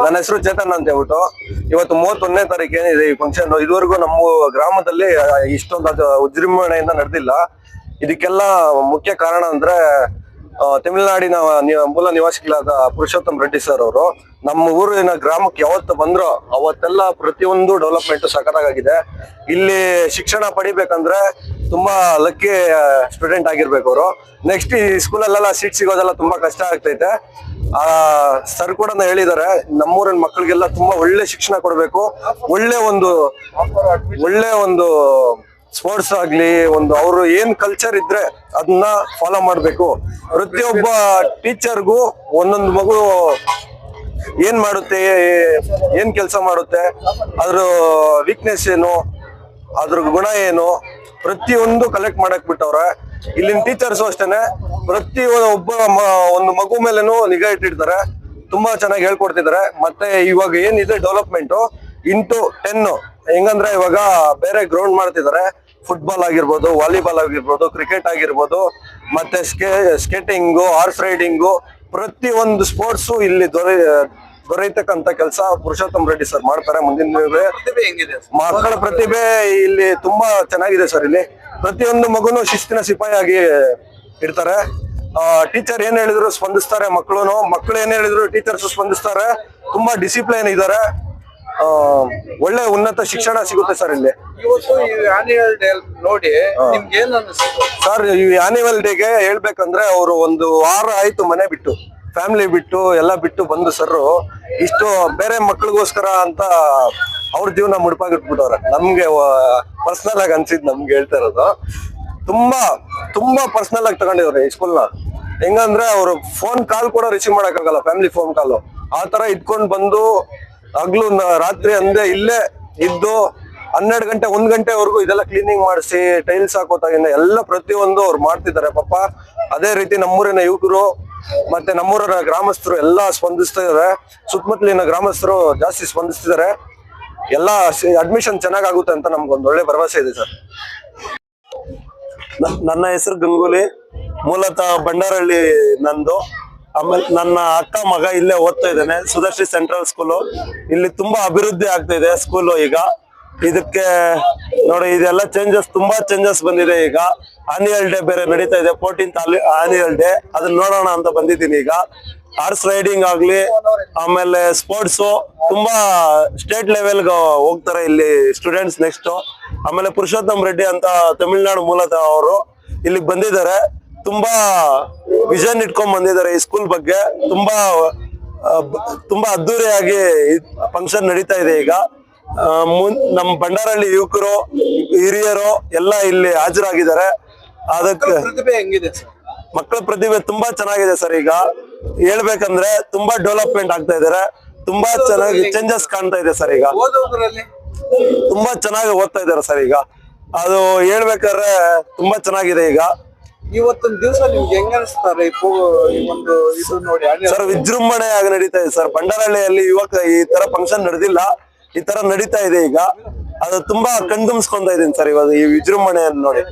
ನನ್ನ ಹೆಸರು ಚೇತನ್ ಅಂತ ಹೇಳ್ಬಿಟ್ಟು ಇವತ್ತು 31ನೇ ತಾರೀಕು ಏನಿದೆ ಈ ಫಂಕ್ಷನ್, ಇದುವರೆಗೂ ನಮ್ಮ ಗ್ರಾಮದಲ್ಲಿ ಇಷ್ಟೊಂದು ವಿಜೃಂಭಣೆಯಿಂದ ನಡೆದಿಲ್ಲ. ಇದಕ್ಕೆಲ್ಲ ಮುಖ್ಯ ಕಾರಣ ಅಂದ್ರೆ ತಮಿಳುನಾಡಿನ ಮೂಲ ನಿವಾಸಿಗಳಾದ ಪುರುಷೋತ್ತಮ್ ರೆಡ್ಡಿ ಸರ್ ಅವರು ನಮ್ಮ ಊರಿನ ಗ್ರಾಮಕ್ಕೆ ಯಾವತ್ತು ಬಂದ್ರೋ ಅವತ್ತೆಲ್ಲ ಪ್ರತಿಯೊಂದು ಡೆವಲಪ್ಮೆಂಟ್ ಸಖತ್ತಾಗಿದೆ. ಇಲ್ಲಿ ಶಿಕ್ಷಣ ಪಡಿಬೇಕಂದ್ರೆ ತುಂಬಾ ಲಕ್ಕಿ ಸ್ಟೂಡೆಂಟ್ ಆಗಿರ್ಬೇಕು ಅವರು. ನೆಕ್ಸ್ಟ್ ಈ ಸ್ಕೂಲಲ್ಲೆಲ್ಲ ಸೀಟ್ ಸಿಗೋದೆಲ್ಲ ತುಂಬಾ ಕಷ್ಟ ಆಗ್ತೈತೆ. ಸರ್ ಕೂಡ ಹೇಳಿದ್ದಾರೆ, ನಮ್ಮೂರಿನ ಮಕ್ಕಳಿಗೆಲ್ಲ ತುಂಬಾ ಒಳ್ಳೆ ಶಿಕ್ಷಣ ಕೊಡ್ಬೇಕು, ಒಳ್ಳೆ ಒಂದು ಸ್ಪೋರ್ಟ್ಸ್ ಆಗ್ಲಿ, ಒಂದು ಅವರು ಏನ್ ಕಲ್ಚರ್ ಇದ್ರೆ ಅದನ್ನ ಫಾಲೋ ಮಾಡ್ಬೇಕು. ಪ್ರತಿಯೊಬ್ಬ ಟೀಚರ್ಗೂ ಒಂದೊಂದು ಮಗು ಏನ್ ಮಾಡುತ್ತೆ, ಏನ್ ಕೆಲಸ ಮಾಡುತ್ತೆ, ಅದ್ರ ವೀಕ್ನೆಸ್ ಏನು, ಅದ್ರ ಗುಣ ಏನು, ಪ್ರತಿಯೊಂದು ಕಲೆಕ್ಟ್ ಮಾಡಕ್ ಬಿಟ್ಟವ್ರೆ. ಇಲ್ಲಿನ ಟೀಚರ್ಸ್ ಅಷ್ಟೇನೆ ಪ್ರತಿ ಒಂದು ಮಗು ಮೇಲೆನೂ ನಿಗಾ ಇಟ್ಟಿರ್ತಾರೆ. ತುಂಬಾ ಚೆನ್ನಾಗಿ ಹೇಳ್ಕೊಡ್ತಿದ್ದಾರೆ. ಮತ್ತೆ ಇವಾಗ ಏನಿದೆ ಡೆವಲಪ್ಮೆಂಟ್ ಇಂಟು 10 ಹೆಂಗಂದ್ರೆ ಇವಾಗ ಬೇರೆ ಗ್ರೌಂಡ್ ಮಾಡ್ತಿದ್ದಾರೆ. ಫುಟ್ಬಾಲ್ ಆಗಿರ್ಬೋದು, ವಾಲಿಬಾಲ್ ಆಗಿರ್ಬೋದು, ಕ್ರಿಕೆಟ್ ಆಗಿರ್ಬೋದು, ಮತ್ತೆ ಸ್ಕೇಟಿಂಗು, ಹಾರ್ಸ್ ರೈಡಿಂಗು, ಪ್ರತಿ ಒಂದು ಸ್ಪೋರ್ಟ್ಸು ಇಲ್ಲಿ ದೊರೆಯತಕ್ಕಂತ ಕೆಲಸ ಪುರುಷೋತ್ತಮ್ ರೆಡ್ಡಿ ಸರ್ ಮಾಡ್ತಾರೆ. ಮುಂದಿನ ಮಕ್ಕಳ ಪ್ರತಿಭೆ ಇಲ್ಲಿ ತುಂಬಾ ಚೆನ್ನಾಗಿದೆ ಸರ್. ಇಲ್ಲಿ ಪ್ರತಿಯೊಂದು ಮಗುನು ಶಿಸ್ತಿನ ಸಿಪಾಯಿಯಾಗಿ ಇರ್ತಾರೆ. ಟೀಚರ್ ಏನ್ ಹೇಳಿದ್ರು ಸ್ಪಂದಿಸ್ತಾರೆ, ಮಕ್ಕಳು ಏನ್ ಹೇಳಿದ್ರು ಟೀಚರ್ಸ್ ಸ್ಪಂದಿಸ್ತಾರೆ. ತುಂಬಾ ಡಿಸಿಪ್ಲೈನ್ ಇದ್ದಾರೆ. ಒಳ್ಳೆ ಉನ್ನತ ಶಿಕ್ಷಣ ಸಿಗುತ್ತೆ ಸರ್ ಇಲ್ಲಿ. ಇವತ್ತು ಈ ಆನ್ಯುವಲ್ ಡೇ ನೋಡಿ ನಿಮ್ಗೆ ಏನ್ ಅನಿಸ್ತು ಸರ್? ಈ ಆನ್ಯುವಲ್ ಡೇಗೆ ಹೇಳ್ಬೇಕಂದ್ರೆ ಅವರು ಒಂದು ವಾರ ಆಯ್ತು ಮನೆ ಬಿಟ್ಟು, ಫ್ಯಾಮಿಲಿ ಬಿಟ್ಟು ಎಲ್ಲ ಬಿಟ್ಟು ಬಂದು ಸರ್ ಇಷ್ಟು ಬೇರೆ ಮಕ್ಳಿಗೋಸ್ಕರ ಅಂತ ಅವ್ರ ಜೀವನ ಮುಡುಪಾಗಿಟ್ಬಿಟ್ಟವ್ರೆ. ನಮ್ಗೆ ಪರ್ಸನಲ್ ಆಗಿ ಅನ್ಸಿದ್ ನಮ್ಗೆ ಹೇಳ್ತಾ ಇರೋದು, ತುಂಬಾ ಪರ್ಸನಲ್ ಆಗಿ ತಗೊಂಡಿವ್ರೆ ಈ ಸ್ಕೂಲ್ನ. ಹೆಂಗಂದ್ರೆ ಅವ್ರು ಫೋನ್ ಕಾಲ್ ಕೂಡ ರಿಸೀವ್ ಮಾಡಕ್ಕಾಗಲ್ಲ, ಫ್ಯಾಮಿಲಿ ಫೋನ್ ಕಾಲು ಆ ತರ ಇದ್ಕೊಂಡ್ ಬಂದು ಹಗ್ಲು ರಾತ್ರಿ ಅಂದೆ ಇಲ್ಲೇ ಇದ್ದು 12 ಗಂಟೆ 1 ಗಂಟೆವರೆಗೂ ಇದೆಲ್ಲ ಕ್ಲೀನಿಂಗ್ ಮಾಡಿಸಿ ಟೈಲ್ಸ್ ಹಾಕೋತಾಗಿಂದ ಎಲ್ಲ ಪ್ರತಿಯೊಂದು ಅವ್ರು ಮಾಡ್ತಿದ್ದಾರೆ ಪಾಪ. ಅದೇ ರೀತಿ ನಮ್ಮೂರಿನ ಯುವಕರು ಮತ್ತೆ ನಮ್ಮೂರಿನ ಗ್ರಾಮಸ್ಥರು ಎಲ್ಲ ಸ್ಪಂದಿಸ್ತಾ ಇದಾರೆ. ಸುತ್ತಮುತ್ತಲಿನ ಗ್ರಾಮಸ್ಥರು ಜಾಸ್ತಿ ಸ್ಪಂದಿಸ್ತಿದ್ದಾರೆ. ಎಲ್ಲ ಅಡ್ಮಿಷನ್ ಚೆನ್ನಾಗಾಗುತ್ತೆ ಅಂತ ನಮ್ಗೊಂದು ಒಳ್ಳೆ ಭರವಸೆ ಇದೆ ಸರ್. ನನ್ನ ಹೆಸರು ಗಂಗೂಲಿ, ಮೂಲತಃ ಬಂಡಾರಹಳ್ಳಿ ನಂದು. ಆಮೇಲೆ ನನ್ನ ಅಕ್ಕ ಮಗ ಇಲ್ಲೇ ಓದ್ತಾ ಇದ್ದಾನೆ, ಸುದರ್ಶಿ ಸೆಂಟ್ರಲ್ ಸ್ಕೂಲು. ಇಲ್ಲಿ ತುಂಬಾ ಅಭಿವೃದ್ಧಿ ಆಗ್ತಾ ಇದೆ ಸ್ಕೂಲು. ಈಗ ಇದಕ್ಕೆ ನೋಡಿ ಇದೆಲ್ಲ ತುಂಬಾ ಚೇಂಜಸ್ ಬಂದಿದೆ. ಈಗ ಆನ್ಯುವಲ್ ಡೇ ಬೇರೆ ನಡೀತಾ ಇದೆ, 14th ಆನ್ಯುವಲ್ ಡೇ, ಅದನ್ನ ನೋಡೋಣ ಅಂತ ಬಂದಿದ್ದೀನಿ. ಈಗ ಹಾರ್ಸ್ ರೈಡಿಂಗ್ ಆಗ್ಲಿ, ಆಮೇಲೆ ಸ್ಪೋರ್ಟ್ಸ್ ತುಂಬಾ ಸ್ಟೇಟ್ ಲೆವೆಲ್ಗೆ ಹೋಗ್ತಾರೆ ಇಲ್ಲಿ ಸ್ಟೂಡೆಂಟ್ಸ್. ನೆಕ್ಸ್ಟ್ ಆಮೇಲೆ ಪುರುಷೋತ್ತಮ್ ರೆಡ್ಡಿ ಅಂತ ತಮಿಳ್ನಾಡು ಮೂಲತಃ ಅವರು ಇಲ್ಲಿಗೆ ಬಂದಿದ್ದಾರೆ. ತುಂಬಾ ವಿಷನ್ ಇಟ್ಕೊಂಡ್ ಬಂದಿದ್ದಾರೆ ಈ ಸ್ಕೂಲ್ ಬಗ್ಗೆ. ತುಂಬಾ ಅದ್ದೂರಿಯಾಗಿ ಫಂಕ್ಷನ್ ನಡೀತಾ ಇದೆ. ಈಗ ನಮ್ಮ ಬಂಡಾರಹಳ್ಳಿ ಯುವಕರು, ಹಿರಿಯರು ಎಲ್ಲ ಇಲ್ಲಿ ಹಾಜರಾಗಿದ್ದಾರೆ. ಅದಕ್ಕೆ ಪ್ರತಿಭೆ ಹೆಂಗಿದೆ ಸರ್? ಮಕ್ಕಳ ಪ್ರತಿಭೆ ತುಂಬಾ ಚೆನ್ನಾಗಿದೆ ಸರ್. ಈಗ ಹೇಳ್ಬೇಕಂದ್ರೆ ತುಂಬಾ ಡೆವಲಪ್ಮೆಂಟ್ ಆಗ್ತಾ ಇದಾರೆ. ತುಂಬಾ ಚೆನ್ನಾಗಿ ಚೇಂಜಸ್ ಕಾಣ್ತಾ ಇದೆ ಸರ್. ಈಗ ಓದೋದ್ರಲ್ಲಿ ತುಂಬಾ ಚೆನ್ನಾಗಿ ಓದ್ತಾ ಇದಾರೆ ಸರ್. ಈಗ ಅದು ಹೇಳ್ಬೇಕಾದ್ರೆ ತುಂಬಾ ಚೆನ್ನಾಗಿದೆ. ಈಗ ಇವತ್ತೊಂದು ದಿವಸ ನಿಮ್ಗೆ ಹೆಂಗ ಅನಿಸ್ತಾರೆ ಈ ಒಂದು ಇದು ನೋಡಿ ಸರ್? ವಿಜೃಂಭಣೆ ಆಗಿ ನಡೀತಾ ಇದೆ ಸರ್. ಬಂಡಾರಹಳ್ಳಿಯಲ್ಲಿ ಈ ತರ ಫಂಕ್ಷನ್ ನಡೆದಿಲ್ಲ, ಈ ತರ ನಡೀತಾ ಇದೆ. ಈಗ ಅದು ತುಂಬಾ ಕಣ್ತುಂಬಿಸ್ಕೊಂತ ಇದೀನಿ ಸರ್ ಇವಾಗ ಈ ವಿಜೃಂಭಣೆಯನ್ನು ನೋಡಿ.